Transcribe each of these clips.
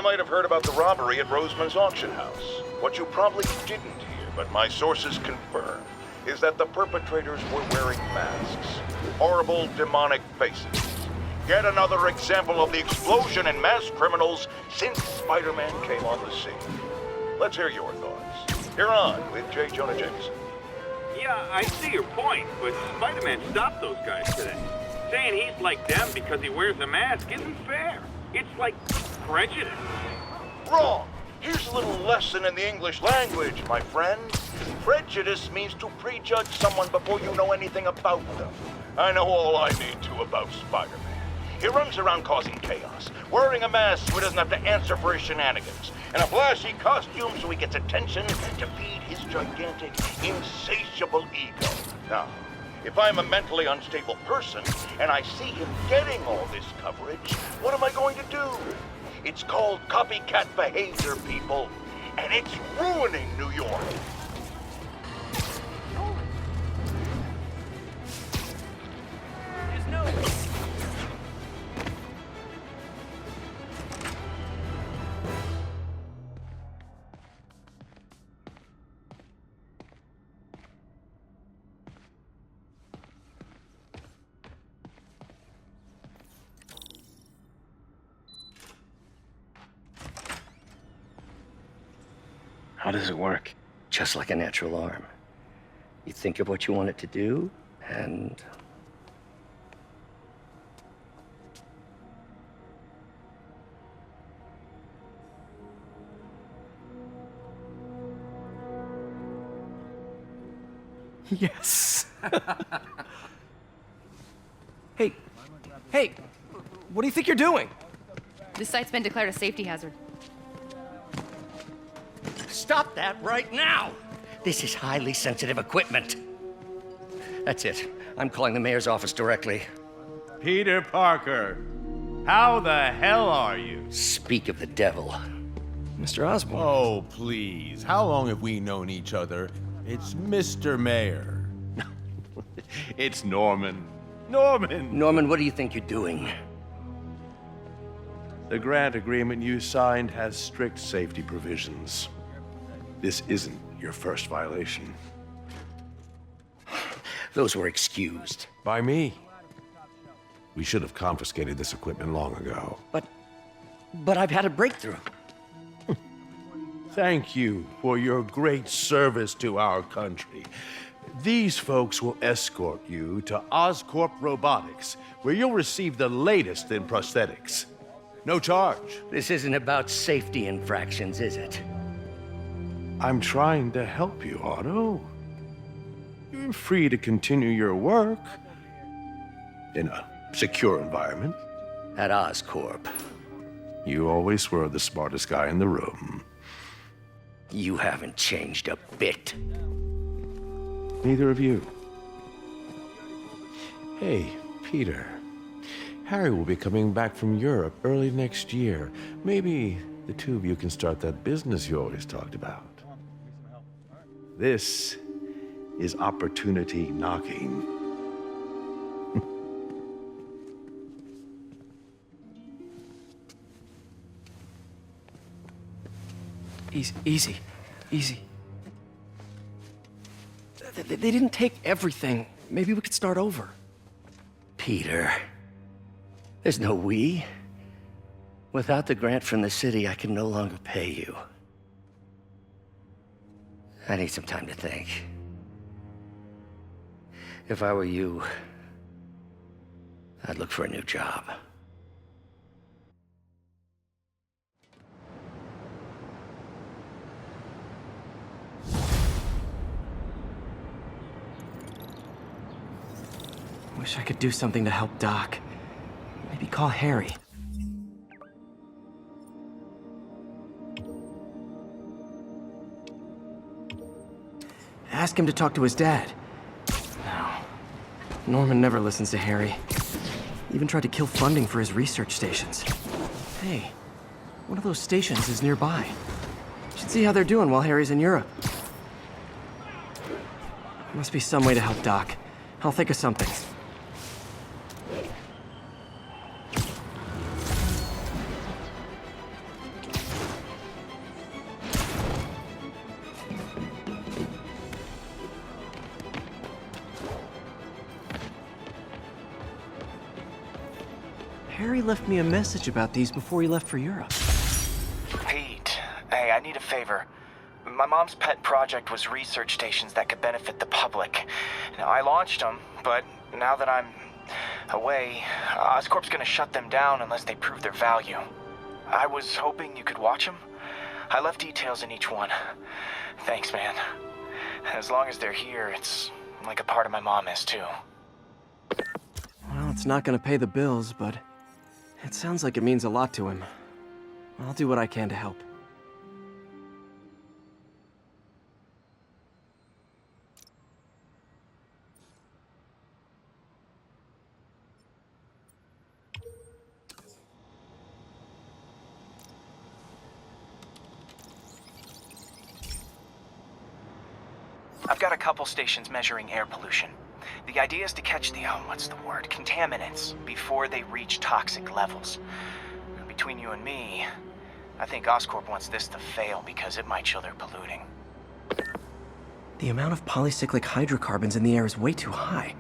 might have heard about the robbery at Roseman's auction house. What you probably didn't hear, but my sources confirm, is that the perpetrators were wearing masks. Horrible, demonic faces. Yet another example of the explosion in mass criminals since Spider-Man came on the scene. Let's hear your thoughts. You're on with J. Jonah Jameson. Yeah, I see your point, but Spider-Man stopped those guys today. Saying he's like them because he wears a mask isn't fair. It's like prejudice. Wrong! Here's a little lesson in the English language, my friend. Prejudice means to prejudge someone before you know anything about them. I know all I need to about Spider-Man. He runs around causing chaos, wearing a mask so he doesn't have to answer for his shenanigans, and a flashy costume so he gets attention to feed his gigantic, insatiable ego. Now, if I'm a mentally unstable person and I see him getting all this coverage, what am I going to do? It's called copycat behavior, people, and it's ruining New York. How does it work? Just like a natural arm. You think of what you want it to do, and... Yes. Hey, what do you think you're doing? This site's been declared a safety hazard. Stop that right now! This is highly sensitive equipment. That's it. I'm calling the mayor's office directly. Peter Parker, how the hell are you? Speak of the devil. Mr. Osborn. Oh, please. How long have we known each other? It's Mr. Mayor. It's Norman. Norman, what do you think you're doing? The grant agreement you signed has strict safety provisions. This isn't your first violation. Those were excused. By me. We should have confiscated this equipment long ago. But I've had a breakthrough. Thank you for your great service to our country. These folks will escort you to Oscorp Robotics, where you'll receive the latest in prosthetics. No charge. This isn't about safety infractions, is it? I'm trying to help you, Otto. You're free to continue your work in a secure environment. At Oscorp. You always were the smartest guy in the room. You haven't changed a bit. Neither of you. Hey, Peter. Harry will be coming back from Europe early next year. Maybe the two of you can start that business you always talked about. This is opportunity knocking. Easy. They didn't take everything. Maybe we could start over. Peter, there's no we. Without the grant from the city, I can no longer pay you. I need some time to think. If I were you, I'd look for a new job. Wish I could do something to help Doc. Maybe call Harry. Ask him to talk to his dad. No. Norman never listens to Harry. Even tried to kill funding for his research stations. Hey, one of those stations is nearby. Should see how they're doing while Harry's in Europe. Must be some way to help Doc. I'll think of something. Harry left me a message about these before he left for Europe. Pete, hey, I need a favor. My mom's pet project was research stations that could benefit the public. Now, I launched them, but now that I'm away, Oscorp's gonna shut them down unless they prove their value. I was hoping you could watch them. I left details in each one. Thanks, man. As long as they're here, it's like a part of my mom is, too. Well, it's not gonna pay the bills, but it sounds like it means a lot to him. I'll do what I can to help. I've got a couple stations measuring air pollution. The idea is to catch the, contaminants before they reach toxic levels. Between you and me, I think Oscorp wants this to fail because it might show they're polluting. The amount of polycyclic hydrocarbons in the air is way too high.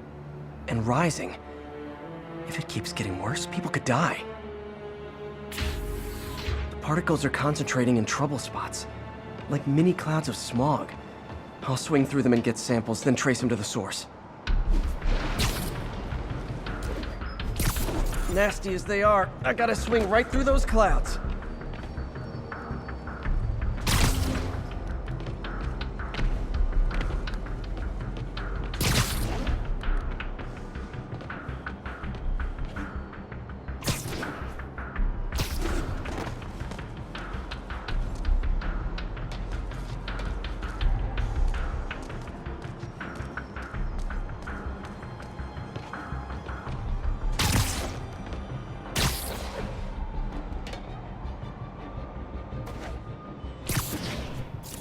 And rising. If it keeps getting worse, people could die. The particles are concentrating in trouble spots, like mini clouds of smog. I'll swing through them and get samples, then trace them to the source. Nasty as they are, I gotta swing right through those clouds.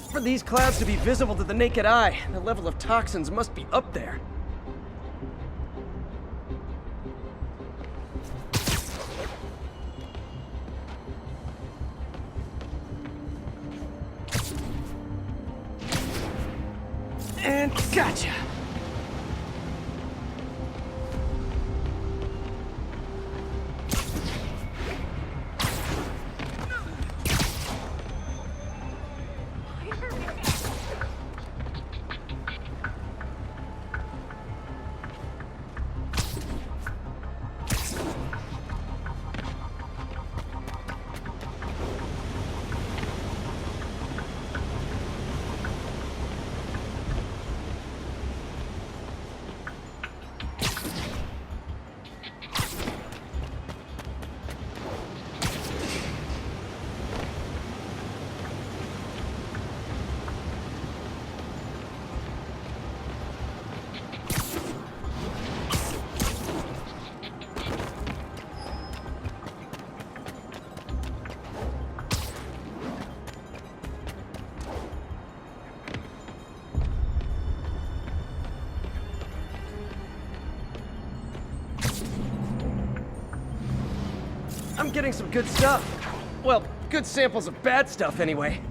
For these clouds to be visible to the naked eye, the level of toxins must be up there. And gotcha! I'm getting some good stuff. Well, good samples of bad stuff, anyway.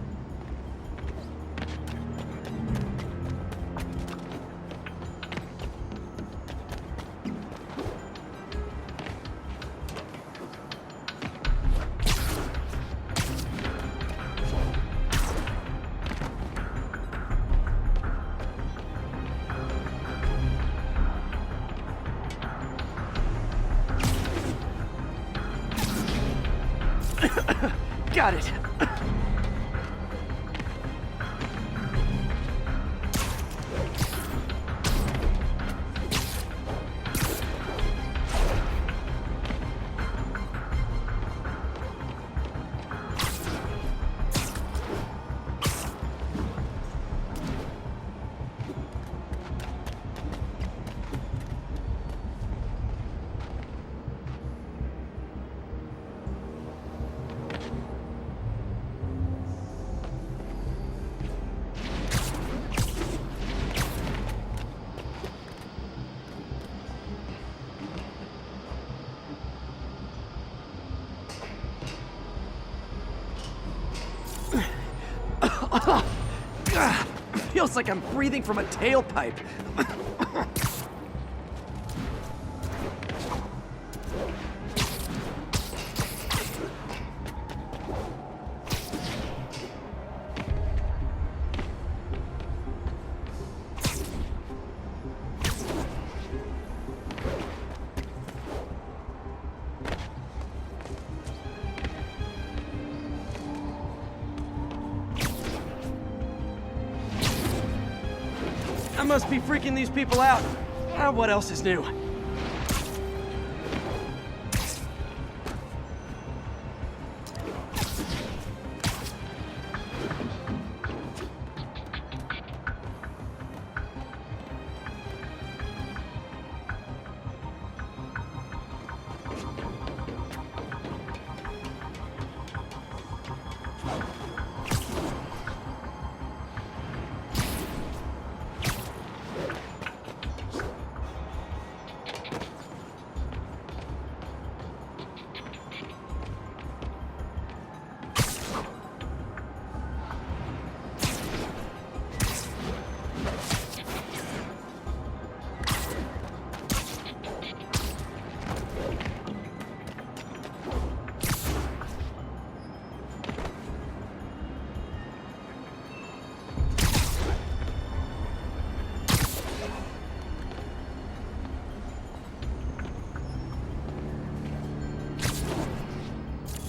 Got it. Feels like I'm breathing from a tailpipe. must be freaking these people out. What else is new?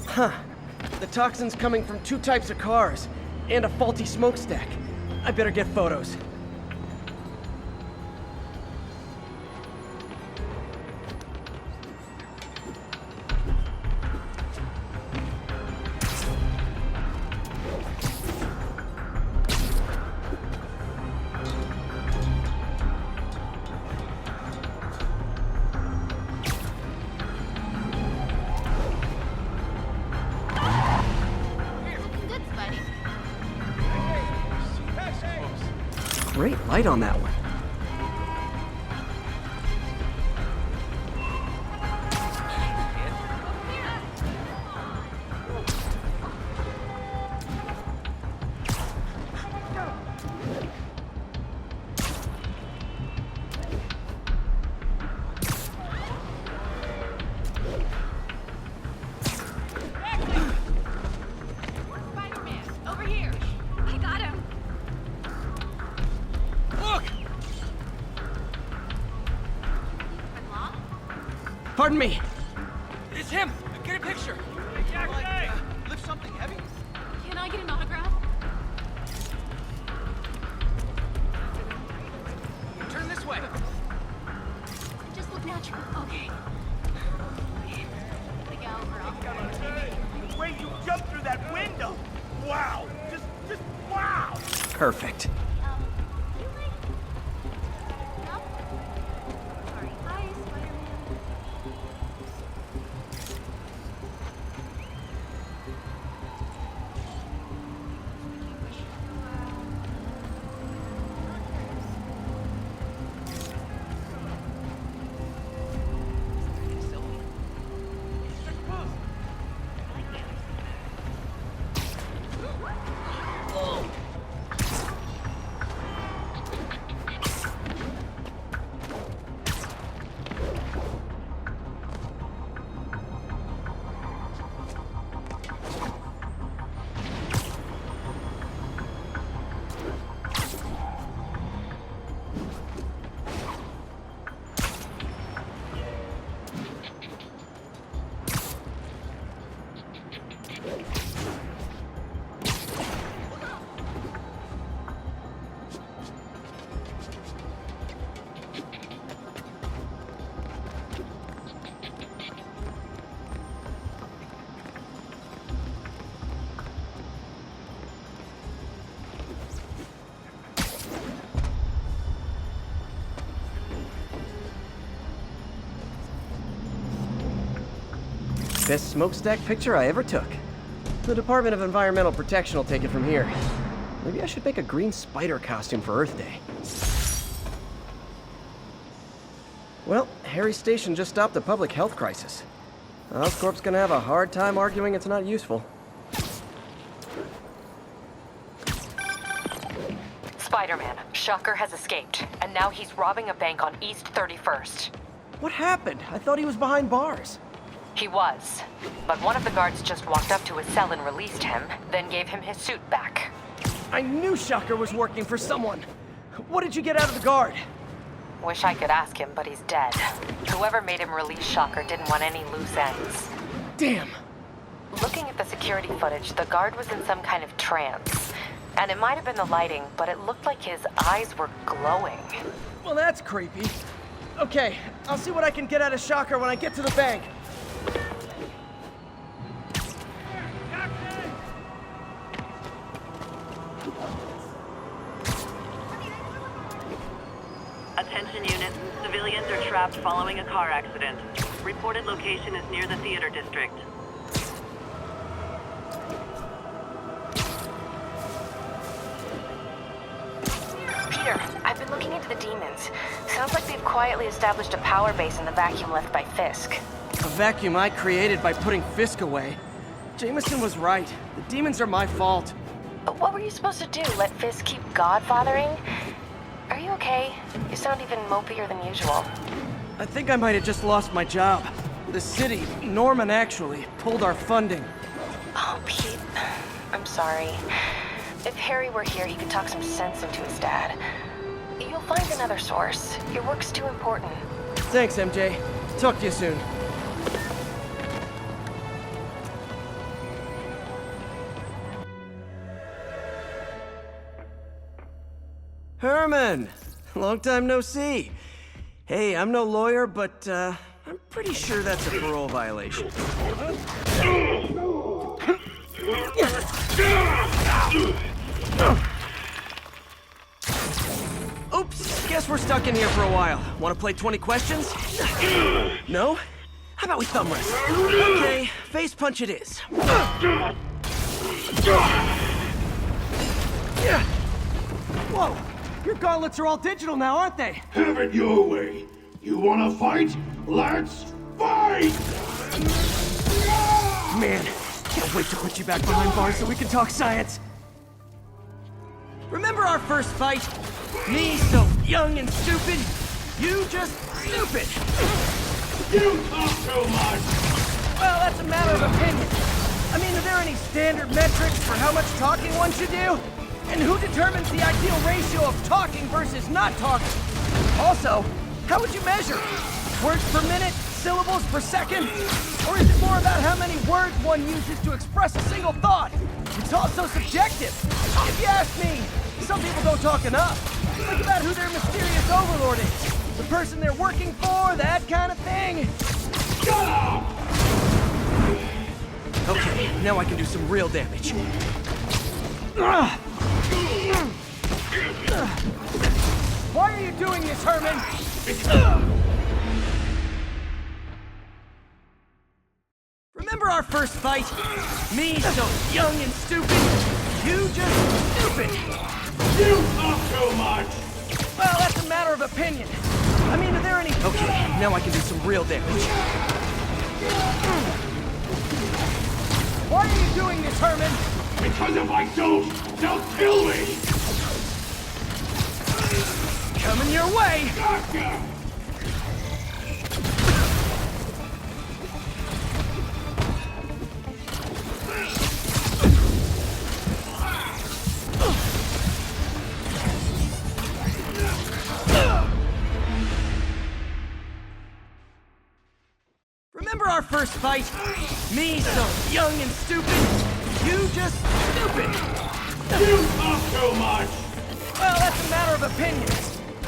Huh. The toxin's coming from 2 types of cars, and a faulty smokestack. I better get photos. Great light on that one. Spider-Man, over here. I got him. Pardon me. It's him! Get a picture! Hey, lift something heavy? Can I get an autograph? Turn this way! Just look natural. Okay. The gal girl. The way you jumped through that window! Wow! Just wow! Perfect. You like... No? Sorry. Hi, Spider-Man. Best smokestack picture I ever took. The Department of Environmental Protection will take it from here. Maybe I should make a green spider costume for Earth Day. Well, Harry's station just stopped a public health crisis. Oscorp's gonna have a hard time arguing it's not useful. Spider-Man, Shocker has escaped, and now he's robbing a bank on East 31st. What happened? I thought he was behind bars. He was, but one of the guards just walked up to his cell and released him, then gave him his suit back. I knew Shocker was working for someone. What did you get out of the guard? Wish I could ask him, but he's dead. Whoever made him release Shocker didn't want any loose ends. Damn. Looking at the security footage, the guard was in some kind of trance. And it might have been the lighting, but it looked like his eyes were glowing. Well, that's creepy. Okay, I'll see what I can get out of Shocker when I get to the bank. Attention units, civilians are trapped following a car accident. Reported location is near the theater district. Peter, I've been looking into the demons. Sounds like they've quietly established a power base in the vacuum left by Fisk. A vacuum I created by putting Fisk away. Jameson was right. The demons are my fault. But what were you supposed to do? Let Fisk keep godfathering? Are you okay? You sound even mopier than usual. I think I might have just lost my job. The city, Norman actually, pulled our funding. Oh, Pete. I'm sorry. If Harry were here, he could talk some sense into his dad. You'll find another source. Your work's too important. Thanks, MJ. Talk to you soon. Herman! Long time no see. Hey, I'm no lawyer, but I'm pretty sure that's a parole violation. Oops, guess we're stuck in here for a while. Want to play 20 questions? No? How about we thumb wrestle? Okay, face punch it is. Whoa! Your gauntlets are all digital now, aren't they? Have it your way. You wanna fight? Let's fight! Man, can't wait to put you back behind bars so we can talk science. Remember our first fight? Me so young and stupid, you just stupid. You talk too much! Well, that's a matter of opinion. I mean, are there any standard metrics for how much talking one should do? And who determines the ideal ratio of talking versus not talking? Also, how would you measure it? Words per minute? Syllables per second? Or is it more about how many words one uses to express a single thought? It's also subjective. If you ask me, some people don't talk enough. Think about who their mysterious overlord is. The person they're working for, that kind of thing. Shut up! Okay, now I can do some real damage. Why are you doing this, Herman? Remember our first fight? Me so young and stupid, you just stupid. You talk too much! Well, that's a matter of opinion. I mean, are there any... Okay, now I can do some real damage. Why are you doing this, Herman? Because if I don't, they'll kill me! Coming your way! Gotcha! Remember our first fight? Me so young and stupid, you just stupid. You talk too much! Well, that's a matter of opinion.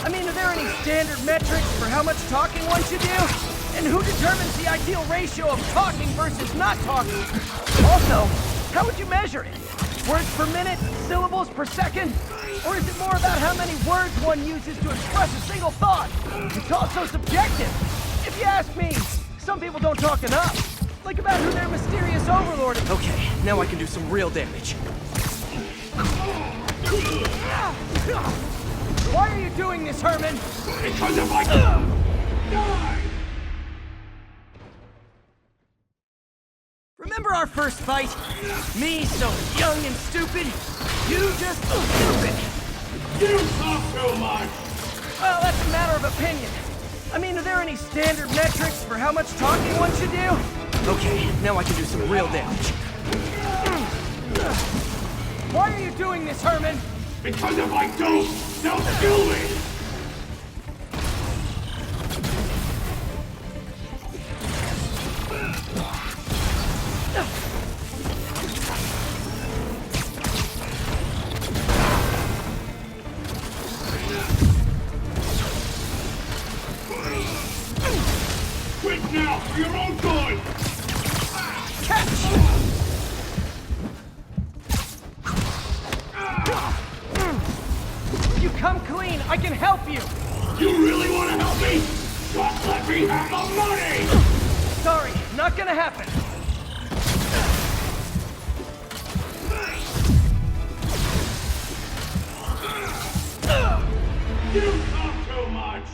I mean, are there any standard metrics for how much talking one should do? And who determines the ideal ratio of talking versus not talking? Also, how would you measure it? Words per minute? Syllables per second? Or is it more about how many words one uses to express a single thought? It's also subjective. If you ask me, some people don't talk enough. Think about who their mysterious overlord is. Okay, now I can do some real damage. Why are you doing this, Herman? Because if I die! Remember our first fight? Me so young and stupid, you just stupid. You talk too much! Well, that's a matter of opinion. I mean, are there any standard metrics for how much talking one should do? Okay, now I can do some real damage. Why are you doing this, Herman? Because if I don't, they'll kill me! now for your own good! If you come clean, I can help you! You really want to help me? Just let me have the money! Sorry, not gonna happen. You talk too much!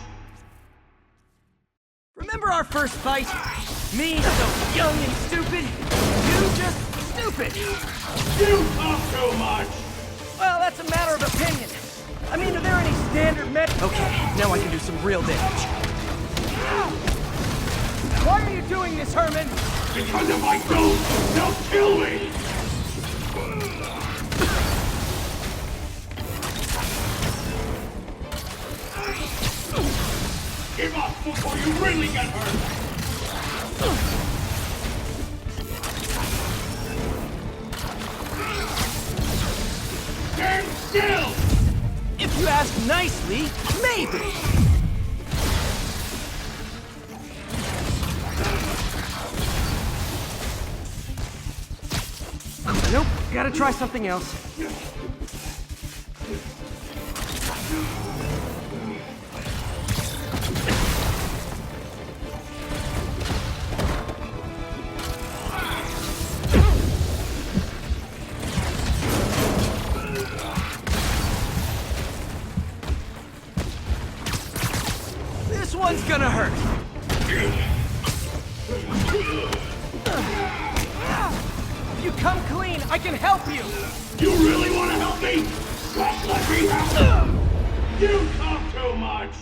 Remember our first fight? Me, so young and stupid. You just stupid. You talk too much! Well, that's a matter of opinion. I mean, are there any standard methods? Okay, now I can do some real damage. Why are you doing this, Herman? Because if I don't, they'll kill me! Give up before you really get hurt! Stand still! If you ask nicely, maybe. Nope, gotta try something else. This one's gonna hurt. If you come clean, I can help you. You really want to help me? Just let me help you! You talk too much!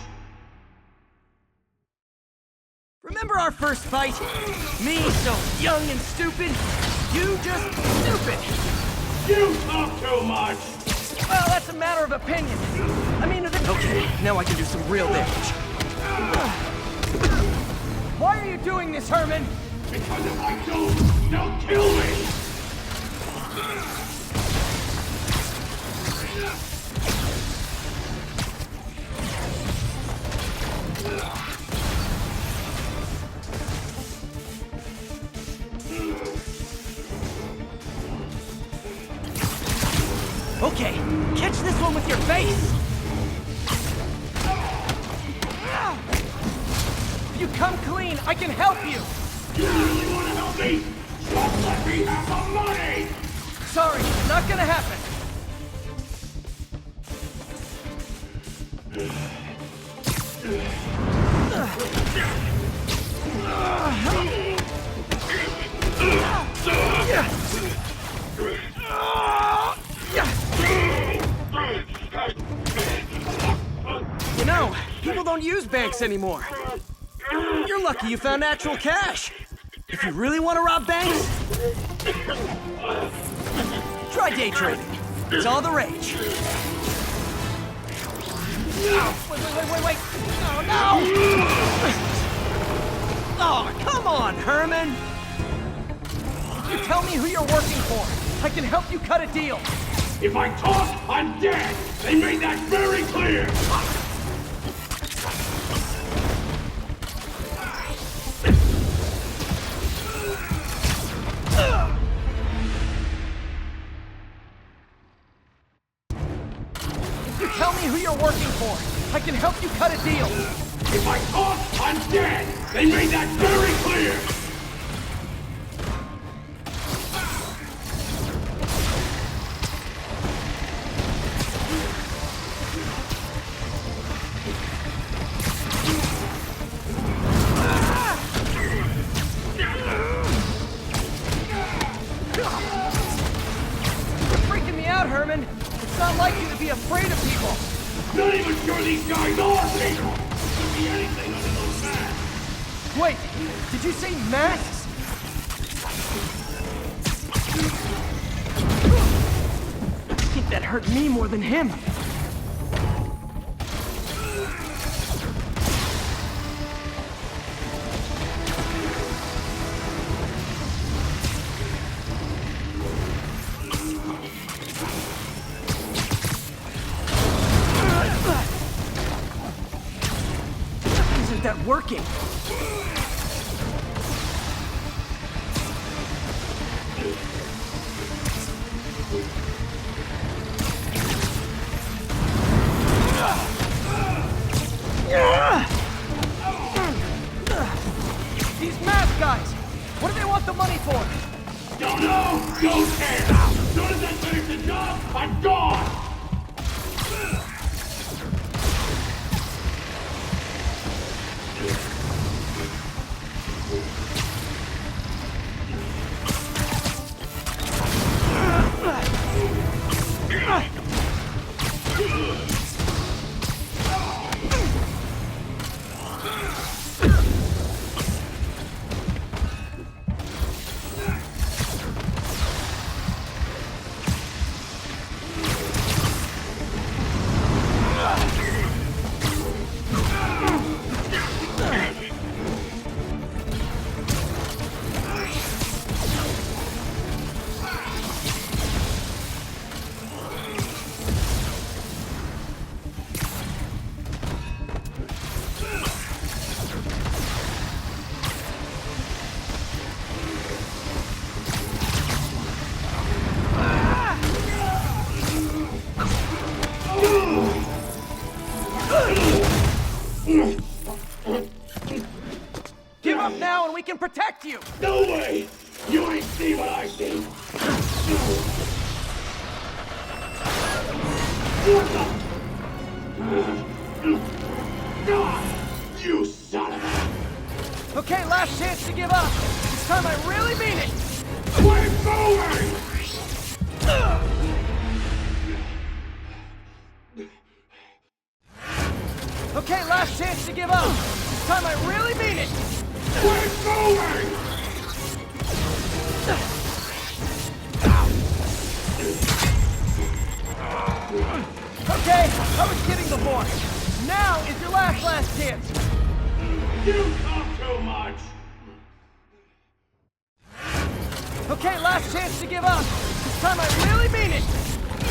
Remember our first fight? Me, so young and stupid. You just stupid. You talk too much! Well, that's a matter of opinion. I mean, okay, now I can do some real damage. Why are you doing this, Herman? Because if I don't, they'll kill me! Okay, catch this one with your face! If you come clean, I can help you! You really want to help me? Just let me have the money! Sorry, not gonna happen. You know, people don't use banks anymore. You're lucky you found actual cash. If you really want to rob banks, try day trading. It's all the rage. Wait. Oh, no! Oh, come on, Herman! You tell me who you're working for. I can help you cut a deal. If I talk, I'm dead! They made that very clear! Tell me who you're working for. I can help you cut a deal. If I talk, I'm dead! They made that very clear! You're freaking me out, Herman. It's not like you to be afraid of people. Not even sure these guys are people! Could be anything under those masks! Wait, did you say masks? I think that hurt me more than him. Isn't that working? These mask guys! What do they want the money for? Don't know! Don't care! As soon as I finish the job, I'm gone! Give up now and we can protect you! No way! You ain't see what I see! You son of a... Okay, last chance to give up. This time I really mean it! We're moving! Okay, last chance to give up. This time I really mean it! We're moving! Okay, I was kidding before. Now is your last chance. You talk too much! Okay, last chance to give up. This time I really mean it.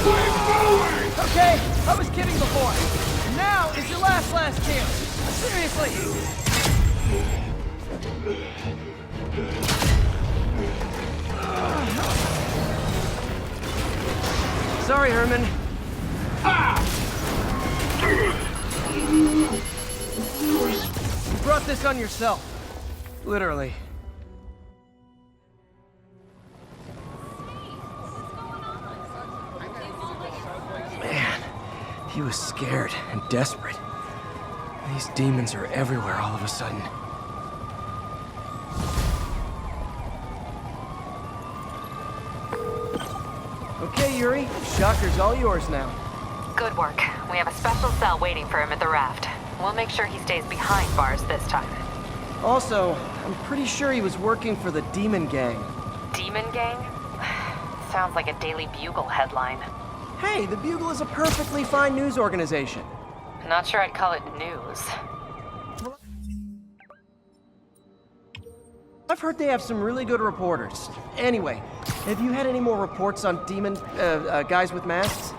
We're moving! Okay, I was kidding before. Now is your last chance. Seriously. Sorry, Herman. You brought this on yourself. Literally. Man, he was scared and desperate. These demons are everywhere all of a sudden. Okay, Yuri. Shocker's all yours now. Good work. We have a special cell waiting for him at the raft. We'll make sure he stays behind bars this time. Also, I'm pretty sure he was working for the Demon Gang. Demon Gang? Sounds like a Daily Bugle headline. Hey, the Bugle is a perfectly fine news organization. Not sure I'd call it news. I've heard they have some really good reporters. Anyway, have you had any more reports on demon, guys with masks?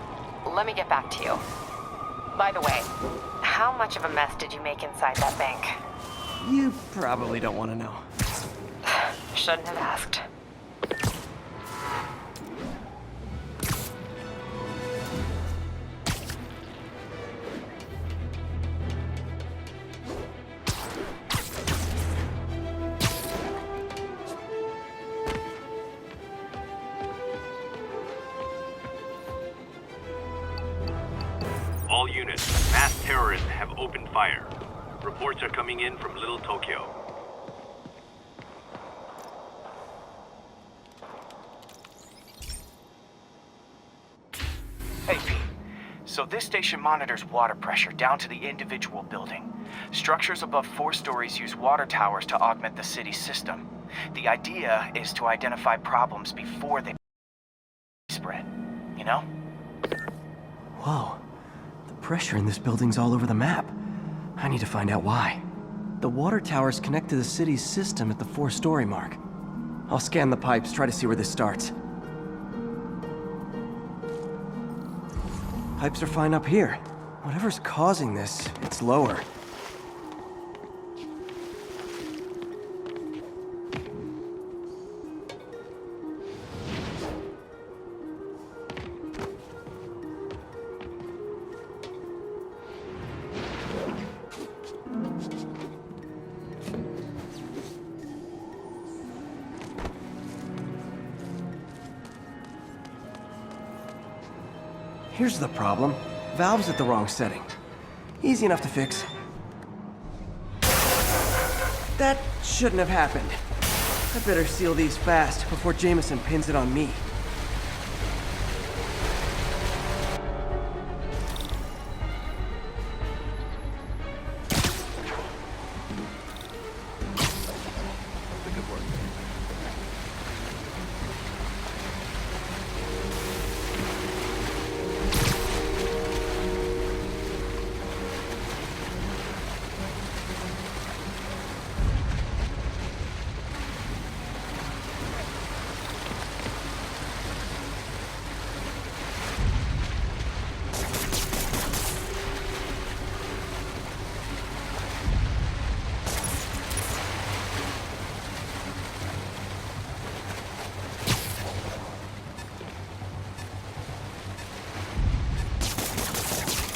Let me get back to you. By the way, how much of a mess did you make inside that bank? You probably don't want to know. Shouldn't have asked. All units, mass terrorists have opened fire. Reports are coming in from Little Tokyo. Hey, Pete. So this station monitors water pressure down to the individual building. Structures above 4 stories use water towers to augment the city's system. The idea is to identify problems before they spread, you know? Whoa. The pressure in this building's all over the map. I need to find out why. The water towers connect to the city's system at the 4-story mark. I'll scan the pipes, try to see where this starts. Pipes are fine up here. Whatever's causing this, it's lower. Here's the problem. Valve's at the wrong setting. Easy enough to fix. That shouldn't have happened. I better seal these fast before Jameson pins it on me.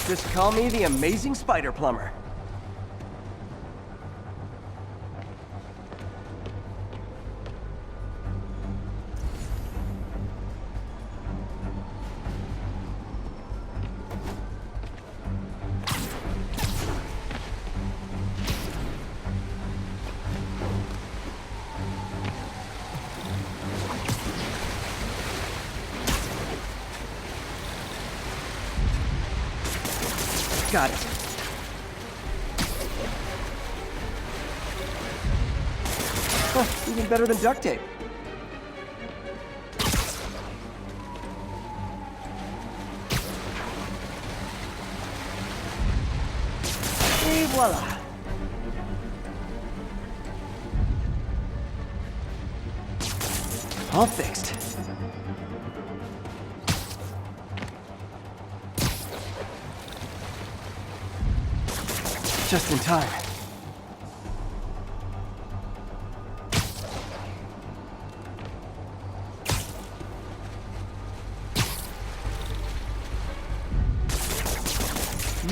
Just call me the amazing spider plumber. Got it. Huh, even better than duct tape. Et voila. All fixed. Just in time.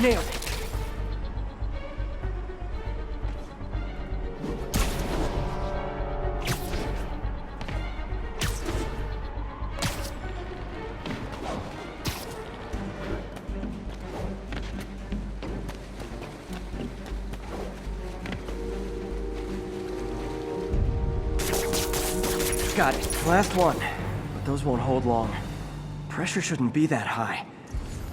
Nailed it. Got it. Last one. But those won't hold long. Pressure shouldn't be that high.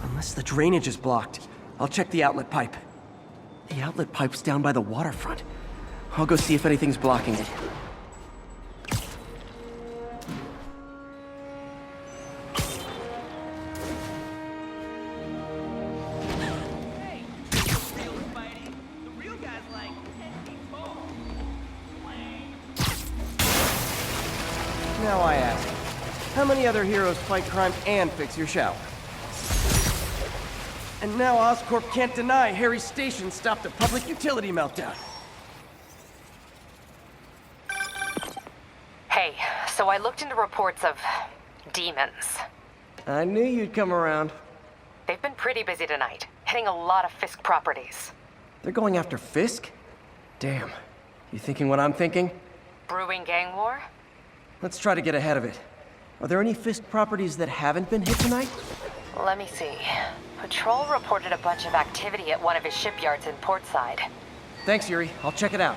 Unless the drainage is blocked. I'll check the outlet pipe. The outlet pipe's down by the waterfront. I'll go see if anything's blocking it. Now I ask, how many other heroes fight crime and fix your shower? And now Oscorp can't deny Harry's station stopped a public utility meltdown. Hey, so I looked into reports of demons. I knew you'd come around. They've been pretty busy tonight, hitting a lot of Fisk properties. They're going after Fisk? Damn. You thinking what I'm thinking? Brewing gang war? Let's try to get ahead of it. Are there any Fisk properties that haven't been hit tonight? Let me see. Patrol reported a bunch of activity at one of his shipyards in Portside. Thanks, Yuri. I'll check it out.